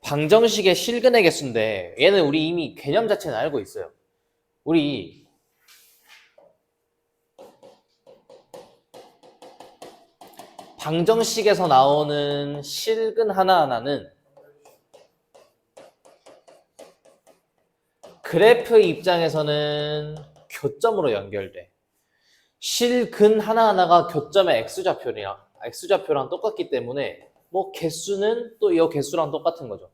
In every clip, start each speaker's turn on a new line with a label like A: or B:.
A: 방정식의 실근의 개수인데 얘는 우리 이미 개념 자체는 알고 있어요. 우리 방정식에서 나오는 실근 하나하나는 그래프 입장에서는 교점으로 연결돼. 실근 하나하나가 교점의 x좌표랑 똑같기 때문에 뭐 개수는 또 이 개수랑 똑같은 거죠.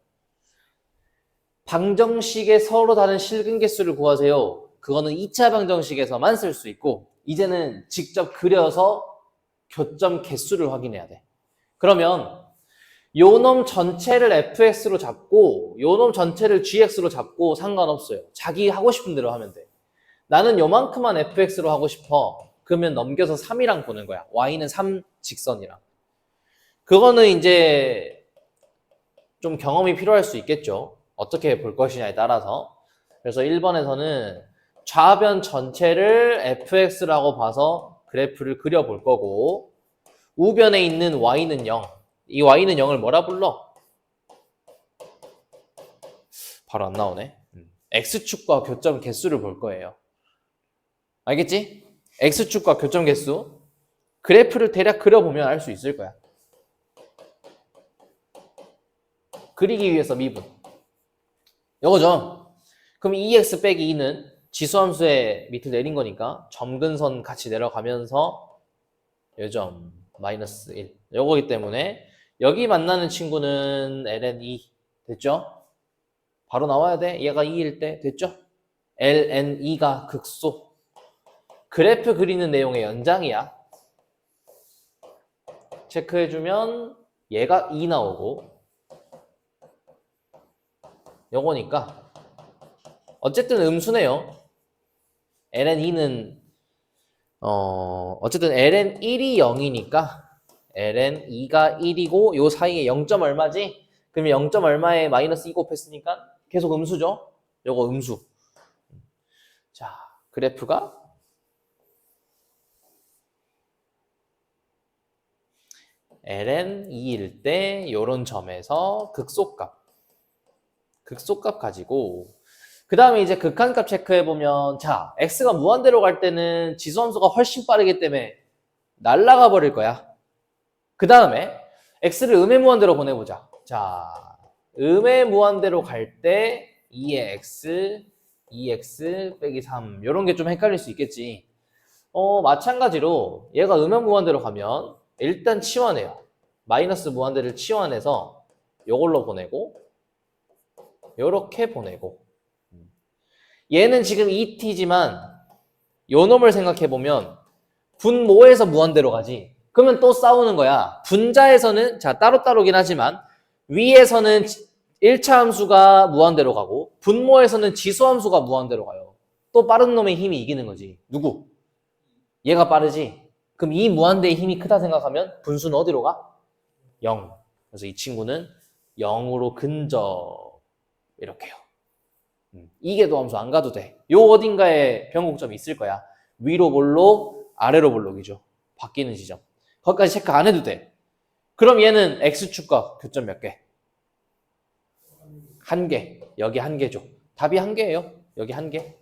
A: 방정식에 서로 다른 실근 개수를 구하세요. 그거는 2차 방정식에서만 쓸 수 있고 이제는 직접 그려서 교점 개수를 확인해야 돼. 그러면 요 놈 전체를 fx로 잡고 요 놈 전체를 gx로 잡고 상관없어요. 자기 하고 싶은 대로 하면 돼. 나는 요만큼만 fx로 하고 싶어. 그러면 넘겨서 3이랑 보는 거야. y는 3 직선이랑. 그거는 이제 좀 경험이 필요할 수 있겠죠. 어떻게 볼 것이냐에 따라서. 그래서 1번에서는 좌변 전체를 fx라고 봐서 그래프를 그려볼 거고 우변에 있는 y는 0. 이 y는 0을 뭐라 불러? 바로 안 나오네. x축과 교점 개수를 볼 거예요. 알겠지? x축과 교점 개수. 그래프를 대략 그려보면 알 수 있을 거야. 그리기 위해서 미분. 요거죠. 그럼 2x 빼기 2는 지수함수의 밑을 내린 거니까 점근선 같이 내려가면서 요점 마이너스 1. 요거기 때문에 여기 만나는 친구는 ln 2. 됐죠? 바로 나와야 돼. 얘가 2일 때. 됐죠? ln 2가 극소. 그래프 그리는 내용의 연장이야. 체크해주면 얘가 2 나오고 요거니까 어쨌든 음수네요. ln2는 어쨌든 ln1이 0이니까 ln2가 1이고 요 사이에 0점 얼마지? 그러면 0점 얼마에 마이너스 2 곱했으니까 계속 음수죠? 요거 음수. 자, 그래프가 ln2일 때 요런 점에서 극소값 가지고 그 다음에 이제 극한값 체크해보면 자, x가 무한대로 갈 때는 지수함수가 훨씬 빠르기 때문에 날아가 버릴 거야. 그 다음에 x를 음의 무한대로 보내보자. 자, 음의 무한대로 갈 때 2의 x, 2x 빼기 3 이런 게 좀 헷갈릴 수 있겠지. 마찬가지로 얘가 음의 무한대로 가면 일단 치환해요. 마이너스 무한대를 치환해서 요걸로 보내고 요렇게 보내고 얘는 지금 2t지만 요 놈을 생각해보면 분모에서 무한대로 가지. 그러면 또 싸우는 거야. 분자에서는 자 따로따로긴 하지만 위에서는 1차 함수가 무한대로 가고 분모에서는 지수함수가 무한대로 가요. 또 빠른 놈의 힘이 이기는 거지. 누구? 얘가 빠르지. 그럼 이 무한대의 힘이 크다 생각하면 분수는 어디로 가? 0. 그래서 이 친구는 0으로 근접 이렇게요. 이계도 함수 안 가도 돼. 요 어딘가에 변곡점이 있을 거야. 위로 볼록, 아래로 볼록이죠. 바뀌는 지점. 거기까지 체크 안 해도 돼. 그럼 얘는 x축과 교점 몇 개? 1개. 여기 1개죠. 답이 1개예요. 여기 1개.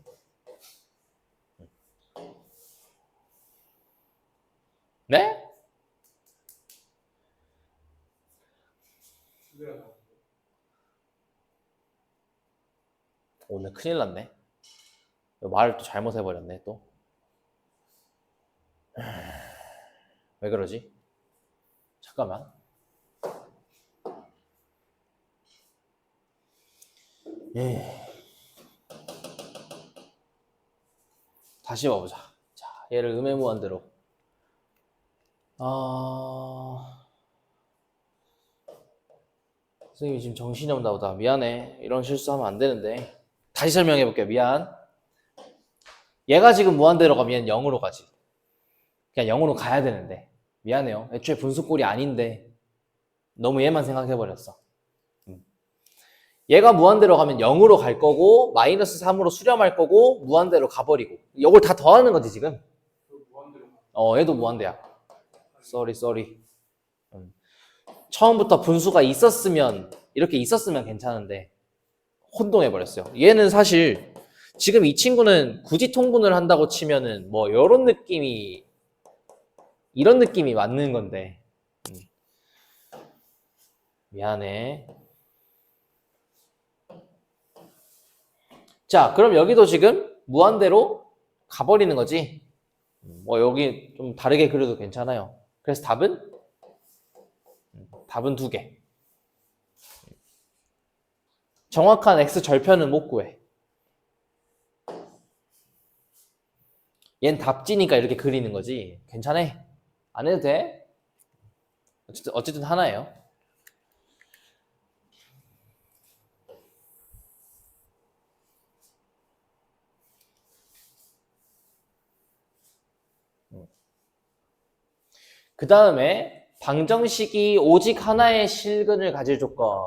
A: 네? 오늘 큰일 났네. 말을 또 잘못해버렸네 또. 왜 그러지? 잠깐만. 다시 봐보자. 자, 얘를 음의 무한대로. 선생님이 지금 정신이 없나 보다. 미안해. 이런 실수하면 안 되는데. 다시 설명해 볼게요. 미안. 얘가 지금 무한대로 가면 0으로 가지. 그냥 0으로 가야 되는데. 미안해요. 애초에 분수꼴이 아닌데 너무 얘만 생각해 버렸어. 얘가 무한대로 가면 0으로 갈 거고 마이너스 3으로 수렴할 거고 무한대로 가버리고 이걸 다 더하는 거지 지금. 얘도 무한대야. 쏘리. 처음부터 분수가 있었으면 이렇게 있었으면 괜찮은데 혼동해버렸어요. 얘는 사실 지금 이 친구는 굳이 통분을 한다고 치면은 뭐 이런 느낌이 이런 느낌이 맞는 건데 미안해. 자, 그럼 여기도 지금 무한대로 가버리는 거지. 뭐 여기 좀 다르게 그려도 괜찮아요. 그래서 답은 두 개. 정확한 x 절편은 못 구해. 얜 답지니까 이렇게 그리는 거지. 괜찮아. 안 해도 돼. 어쨌든 하나예요. 그 다음에 방정식이 오직 하나의 실근을 가질 조건.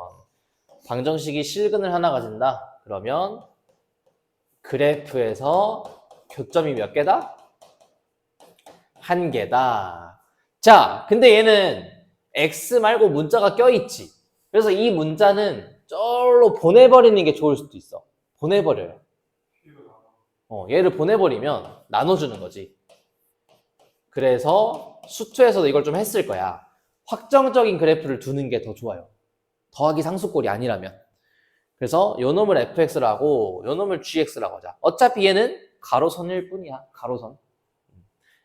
A: 방정식이 실근을 하나 가진다. 그러면 그래프에서 교점이 몇 개다? 한 개다. 자, 근데 얘는 x 말고 문자가 껴있지. 그래서 이 문자는 쩔로 보내버리는 게 좋을 수도 있어. 보내버려요. 얘를 보내버리면 나눠주는 거지. 그래서 수투에서도 이걸 좀 했을 거야. 확정적인 그래프를 두는 게 더 좋아요. 더하기 상수꼴이 아니라면. 그래서 요 놈을 fx라고 요 놈을 gx라고 하자. 어차피 얘는 가로선일 뿐이야. 가로선.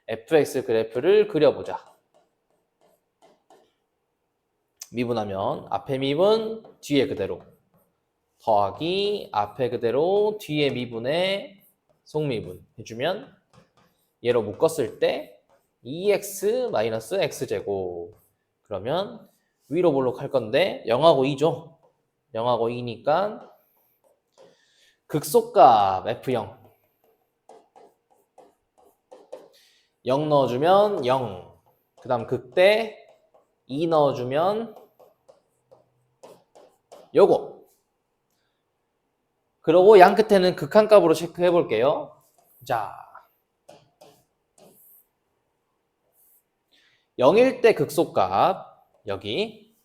A: fx 그래프를 그려보자. 미분하면 앞에 미분 뒤에 그대로 더하기 앞에 그대로 뒤에 미분에 속미분 해주면 얘로 묶었을 때 2x 마이너스 x제곱. 그러면 위로 볼록할 건데 0하고 2죠. 0하고 2니까 극소값 f0 0 넣어주면 0. 그 다음 극대 2 넣어주면 요거. 그러고 양 끝에는 극한값으로 체크해 볼게요. 자, 0일 때 극소값 여기.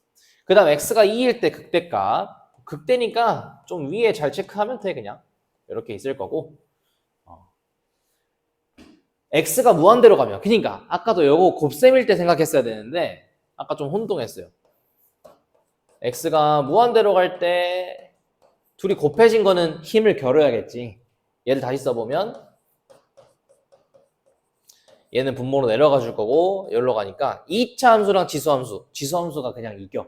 A: 그 다음 x가 2일 때 극대값. 극대니까 좀 위에 잘 체크하면 돼. 그냥 이렇게 있을 거고. x가 무한대로 가면, 그러니까 아까도 요거 곱셈일 때 생각했어야 되는데 아까 좀 혼동했어요. x가 무한대로 갈 때 둘이 곱해진 거는 힘을 겨뤄야겠지. 얘를 다시 써보면 얘는 분모로 내려가 줄 거고 여기로 가니까 2차 함수랑 지수함수가 그냥 이겨.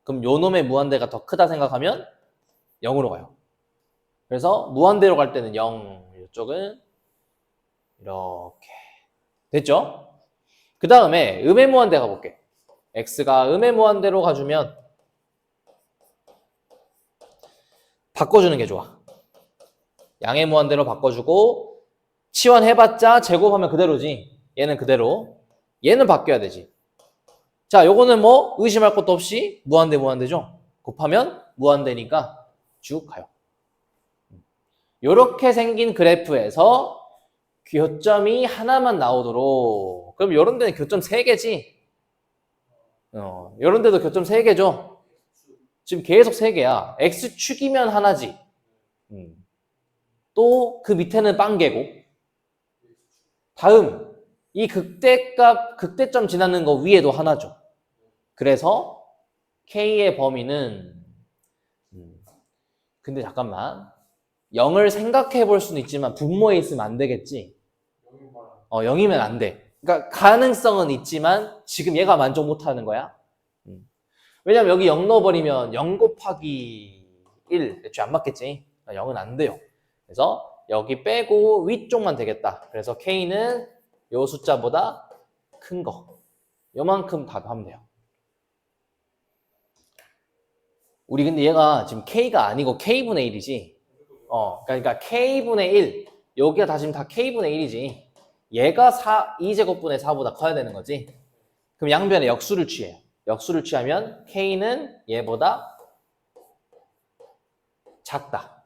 A: 그럼 요 놈의 무한대가 더 크다 생각하면 0으로 가요. 그래서 무한대로 갈 때는 0, 이쪽은 이렇게 됐죠? 그 다음에 음의 무한대 가볼게. x가 음의 무한대로 가주면 바꿔주는 게 좋아. 양의 무한대로 바꿔주고 치환해봤자 제곱하면 그대로지. 얘는 그대로. 얘는 바뀌어야 되지. 자, 요거는 뭐 의심할 것도 없이 무한대죠. 곱하면 무한대니까 쭉 가요. 요렇게 생긴 그래프에서 교점이 하나만 나오도록. 그럼 요런 데는 교점 3개지. 요런 데도 교점 3개죠. 지금 계속 3개야. x축이면 하나지. 또 그 밑에는 빵개고. 다음 이 극대값, 극대점 지나는 거 위에도 하나죠. 그래서 K의 범위는 근데 잠깐만 0을 생각해 볼 수는 있지만 분모에 있으면 안 되겠지. 0이면 안 돼. 그러니까 가능성은 있지만 지금 얘가 만족 못 하는 거야. 왜냐면 여기 0 넣어버리면 0 곱하기 1 애초에 안 맞겠지. 0은 안 돼요. 그래서 여기 빼고 위쪽만 되겠다. 그래서 K는 요 숫자보다 큰 거. 요만큼 답하면 돼요. 우리 근데 얘가 지금 K가 아니고 K분의 1이지. 그러니까 K분의 1. 여기가 다 지금 다 K분의 1이지. 얘가 2제곱분의 4보다 커야 되는 거지. 그럼 양변에 역수를 취해요. 역수를 취하면 K는 얘보다 작다.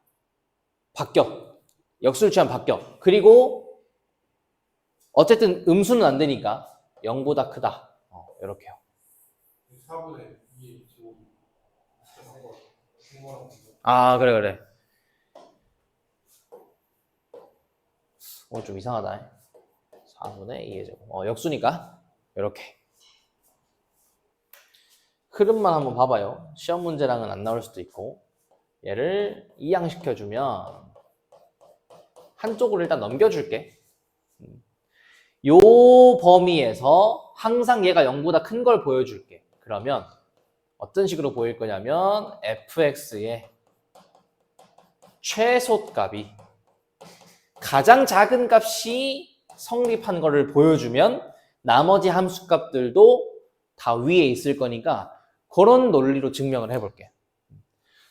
A: 바뀌어. 역수를 취하면 바뀌어. 그리고 어쨌든 음수는 안 되니까 0보다 크다. 이렇게요.
B: 4분의 2 제곱.
A: 아, 그래, 그래. 좀 이상하다. 4분의 2의 제곱. 역수니까. 이렇게. 흐름만 한번 봐봐요. 시험 문제랑은 안 나올 수도 있고. 얘를 이양시켜주면 한쪽으로 일단 넘겨줄게. 요 범위에서 항상 얘가 0보다 큰 걸 보여줄게. 그러면 어떤 식으로 보일 거냐면 fx의 최소값이 가장 작은 값이 성립한 거를 보여주면 나머지 함수값들도 다 위에 있을 거니까 그런 논리로 증명을 해볼게.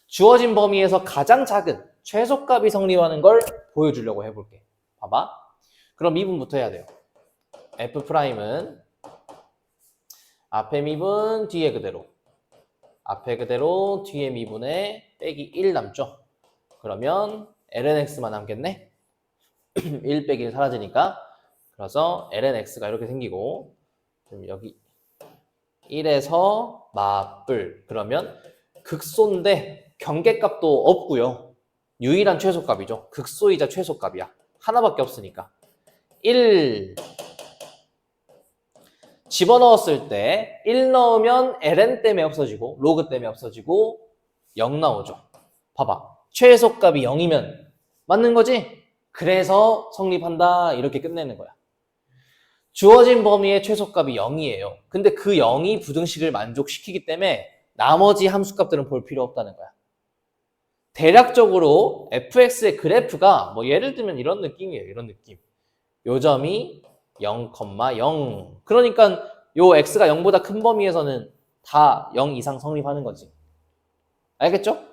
A: 주어진 범위에서 가장 작은 최소값이 성립하는 걸 보여주려고 해볼게. 봐봐. 그럼 미분부터 해야 돼요. F'은 앞에 미분, 뒤에 그대로. 앞에 그대로, 뒤에 미분에 빼기 1 남죠. 그러면 lnx만 남겠네. 1 빼기 1 사라지니까. 그래서 lnx가 이렇게 생기고 여기 1에서 맞불. 그러면 극소인데 경계값도 없고요. 유일한 최소값이죠. 극소이자 최소값이야. 하나밖에 없으니까. 1 집어넣었을 때 1 넣으면 ln 때문에 없어지고 로그 때문에 없어지고 0 나오죠. 봐봐. 최소값이 0이면 맞는 거지? 그래서 성립한다. 이렇게 끝내는 거야. 주어진 범위의 최소값이 0이에요. 근데 그 0이 부등식을 만족시키기 때문에 나머지 함수값들은 볼 필요 없다는 거야. 대략적으로 fx의 그래프가 뭐 예를 들면 이런 느낌이에요. 이런 느낌. 요 점이 0,0. 그러니까 요 x가 0보다 큰 범위에서는 다 0 이상 성립하는 거지. 알겠죠?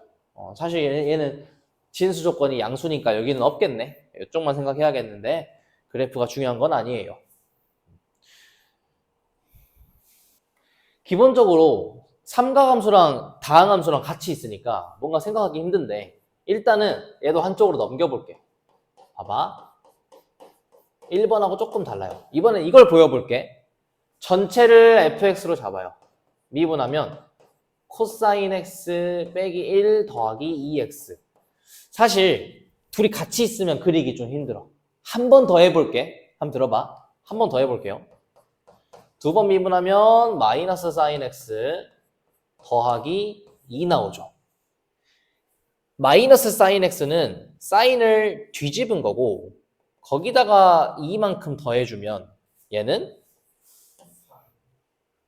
A: 사실 얘는 진수 조건이 양수니까 여기는 없겠네. 이쪽만 생각해야겠는데 그래프가 중요한 건 아니에요. 기본적으로 삼각함수랑 다항함수랑 같이 있으니까 뭔가 생각하기 힘든데 일단은 얘도 한쪽으로 넘겨볼게. 봐봐. 1번하고 조금 달라요. 이번엔 이걸 보여볼게. 전체를 fx로 잡아요. 미분하면 코사인 x 빼기 1 더하기 2x. 사실 둘이 같이 있으면 그리기 좀 힘들어. 한 번 더 해볼게. 한번 들어봐. 한 번 더 해볼게요. 두 번 미분하면 마이너스 사인 x 더하기 2 나오죠. 마이너스 사인 x는 사인을 뒤집은 거고 거기다가 2만큼 더해주면 얘는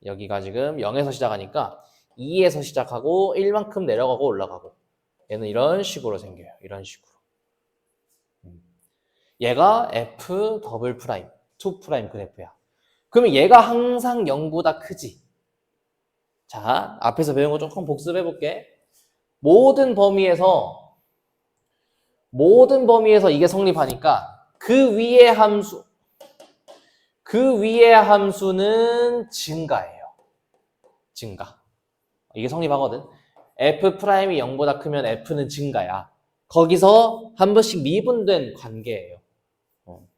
A: 여기가 지금 0에서 시작하니까 2에서 시작하고 1만큼 내려가고 올라가고 얘는 이런 식으로 생겨요. 이런 식으로. 얘가 f 더블 프라임, 2 프라임 그래프야. 그러면 얘가 항상 0보다 크지. 자, 앞에서 배운 거 조금 복습해 볼게. 모든 범위에서 이게 성립하니까 그 위의 함수는 증가예요. 증가. 이게 성립하거든. f 프라임이 0보다 크면 f는 증가야. 거기서 한 번씩 미분된 관계예요.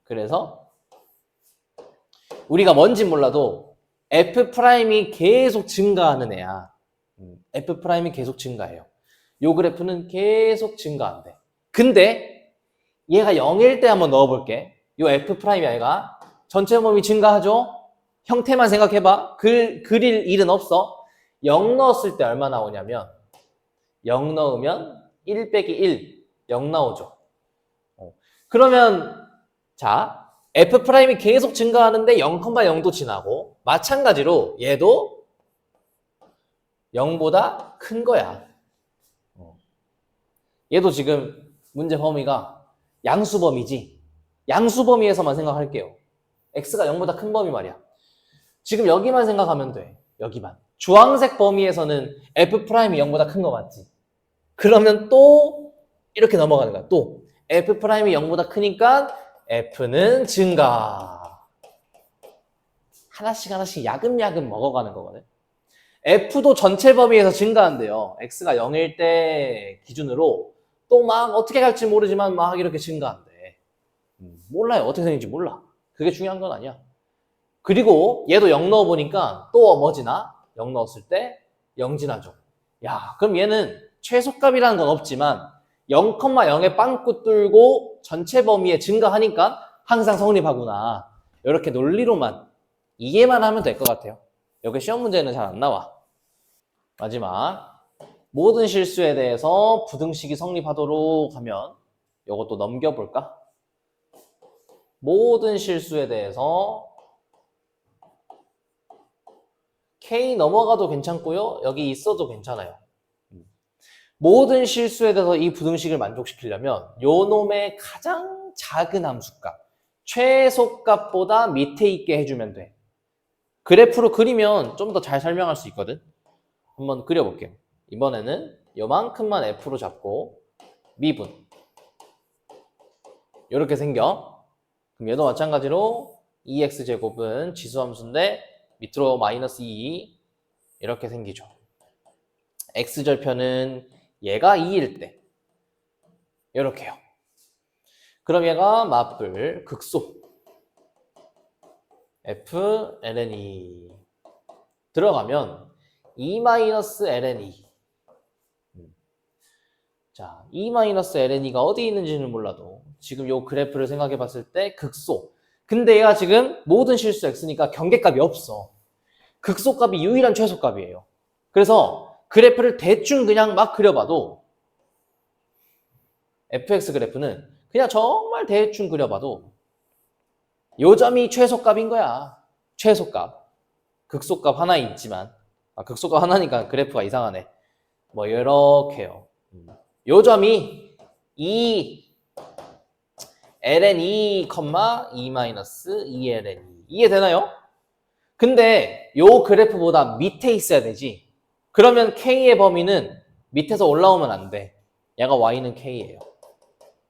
A: 그래서 우리가 뭔지 몰라도 f 프라임이 계속 증가하는 애야. f 프라임이 계속 증가해요. 요 그래프는 계속 증가한대. 근데 얘가 0일 때 한번 넣어볼게. 요 f 프라임이 아니라 전체 범위 증가하죠? 형태만 생각해봐. 그릴 일은 없어. 0 넣었을 때 얼마 나오냐면 0 넣으면 1 빼기 1, 0 나오죠. 그러면 자, f 프라임이 계속 증가하는데 0,0도 지나고 마찬가지로 얘도 0보다 큰 거야. 얘도 지금 문제 범위가 양수 범위지. 양수 범위에서만 생각할게요. x가 0보다 큰 범위 말이야. 지금 여기만 생각하면 돼. 여기만. 주황색 범위에서는 f 프라임이 0보다 큰 거 맞지? 그러면 또 이렇게 넘어가는 거야. 또 f 프라임이 0보다 크니까 f는 증가. 하나씩 야금야금 먹어가는 거거든. f도 전체 범위에서 증가한대요. x가 0일 때 기준으로 또 막 어떻게 갈지 모르지만 막 이렇게 증가한대. 몰라요. 어떻게 생긴지 몰라. 그게 중요한 건 아니야. 그리고 얘도 0 넣어보니까 또 뭐 지나? 0 넣었을 때 0 지나죠. 야, 그럼 얘는 최소값이라는 건 없지만 0,0에 빵꾸 뚫고 전체 범위에 증가하니까 항상 성립하구나. 이렇게 논리로만 이해만 하면 될 것 같아요. 여기 시험 문제는 잘 안 나와. 마지막 모든 실수에 대해서 부등식이 성립하도록 하면 이것도 넘겨볼까? 모든 실수에 대해서 K 넘어가도 괜찮고요. 여기 있어도 괜찮아요. 모든 실수에 대해서 이 부등식을 만족시키려면 요 놈의 가장 작은 함수값, 최소값보다 밑에 있게 해주면 돼. 그래프로 그리면 좀 더 잘 설명할 수 있거든. 한번 그려볼게요. 이번에는 요만큼만 F로 잡고 미분 이렇게 생겨. 그럼 얘도 마찬가지로 2x제곱은 지수함수인데 밑으로 마이너스 2 이렇게 생기죠. x절편은 얘가 2일 때 이렇게요. 그럼 얘가 맞불 극소 f ln e 들어가면 2-ln e 자, 2-ln e가 어디 있는지는 몰라도 지금 요 그래프를 생각해 봤을 때 극소. 근데 얘가 지금 모든 실수 x니까 경계값이 없어. 극소값이 유일한 최소값이에요. 그래서 그래프를 대충 그냥 막 그려봐도 fx 그래프는 그냥 정말 대충 그려봐도 요 점이 최소값인 거야. 최소값. 극소값 하나 있지만 극소값 하나니까 그래프가 이상하네. 뭐 이렇게요. 요 점이 2 ln e, 2-2 ln e 이해되나요? 근데 요 그래프보다 밑에 있어야 되지. 그러면 k의 범위는 밑에서 올라오면 안 돼. 얘가 y는 k예요.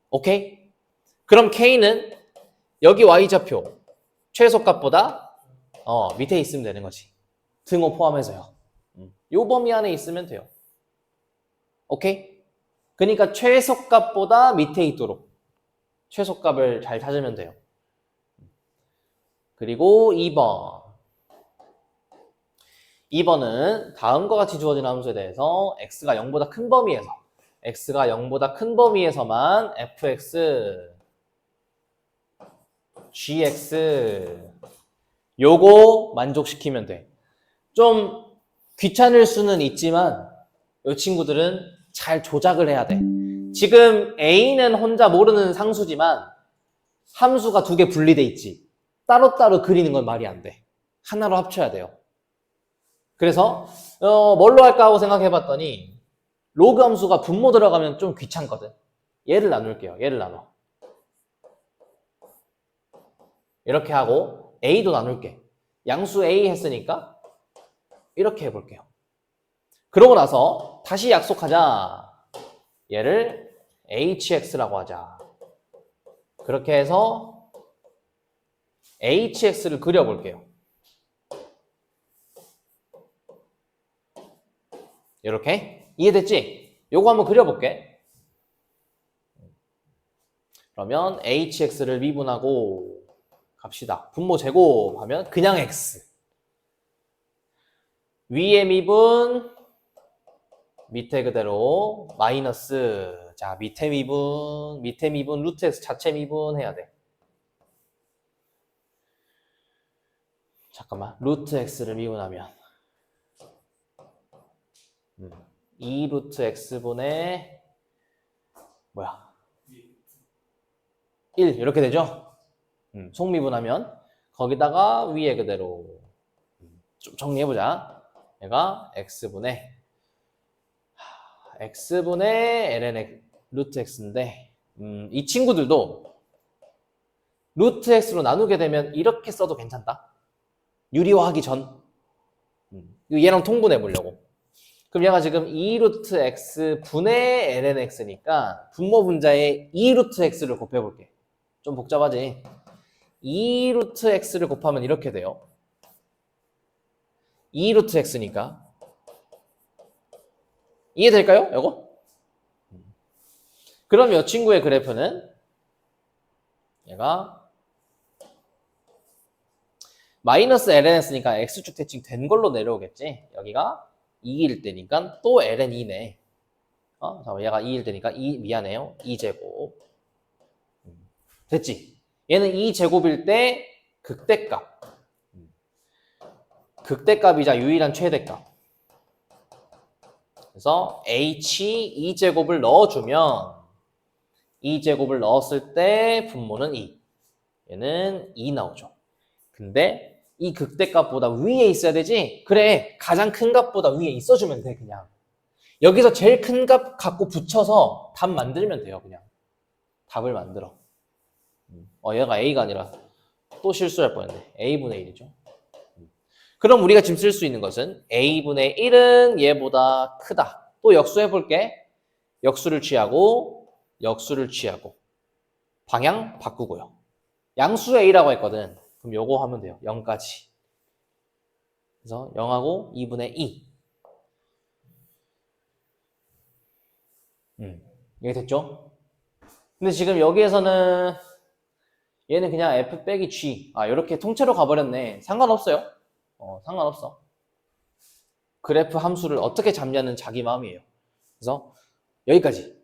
A: 오케이? 그럼 k는 여기 y좌표 최소값보다 밑에 있으면 되는 거지. 등호 포함해서요. 요 범위 안에 있으면 돼요. 오케이? 그러니까 최소값보다 밑에 있도록 최소값을 잘 찾으면 돼요. 그리고 2번. 2번은 다음과 같이 주어진 함수에 대해서 x가 0보다 큰 범위에서만 fx, gx 요거 만족시키면 돼. 좀 귀찮을 수는 있지만 이 친구들은 잘 조작을 해야 돼. 지금 a는 혼자 모르는 상수지만 함수가 두 개 분리돼 있지. 따로따로 그리는 건 말이 안 돼. 하나로 합쳐야 돼요. 그래서 뭘로 할까 하고 생각해봤더니 로그 함수가 분모 들어가면 좀 귀찮거든. 얘를 나눌게요. 얘를 나눠. 이렇게 하고 a도 나눌게. 양수 a 했으니까 이렇게 해볼게요. 그러고 나서 다시 약속하자. 얘를 hx라고 하자. 그렇게 해서 hx를 그려볼게요. 이렇게 이해됐지? 요거 한번 그려볼게. 그러면 hx를 미분하고 갑시다. 분모 제곱하면 그냥 x. 위에 미분 밑에 그대로 마이너스. 자, 밑에 미분 루트 x 자체 미분 해야 돼. 잠깐만, 루트 x를 미분하면 2 루트 x분의 뭐야 1 이렇게 되죠? 속미분하면 거기다가 위에 그대로 좀 정리해보자. 얘가 x분의 ln 루트 x인데 이 친구들도 루트 x로 나누게 되면 이렇게 써도 괜찮다. 유리화하기 전 얘랑 통분해 보려고. 그럼 얘가 지금 2 루트 x 분의 ln x니까 분모 분자에 2 루트 x를 곱해볼게. 좀 복잡하지? 2 루트 x를 곱하면 이렇게 돼요. 2 루트 x니까 이해될까요? 이거? 그럼 이 친구의 그래프는 얘가 마이너스 lnx니까 x축 대칭 된 걸로 내려오겠지. 여기가 2일 때니까 또 ln이네. 잠깐만, 얘가 2일 테니까 미안해요. 2제곱. 됐지? 얘는 2제곱일 때 극대값. 극대값이자 유일한 최대값. 그래서 h 2제곱을 넣어주면 2제곱을 넣었을 때 분모는 2. 얘는 2 나오죠. 근데 이 극대값보다 위에 있어야 되지? 그래, 가장 큰 값보다 위에 있어주면 돼, 그냥. 여기서 제일 큰 값 갖고 붙여서 답 만들면 돼요, 그냥. 답을 만들어. 얘가 A가 아니라 또 실수할 뻔했네. A분의 1이죠. 그럼 우리가 지금 쓸 수 있는 것은 A분의 1은 얘보다 크다. 또 역수해볼게. 역수를 취하고 방향 바꾸고요. 양수 A라고 했거든. 그럼 요거 하면 돼요. 0까지. 그래서 0하고 2분의 2. 이게 됐죠? 근데 지금 여기에서는 얘는 그냥 F 빼기 G. 이렇게 통째로 가버렸네. 상관없어요. 상관없어. 그래프 함수를 어떻게 잡냐는 자기 마음이에요. 그래서 여기까지.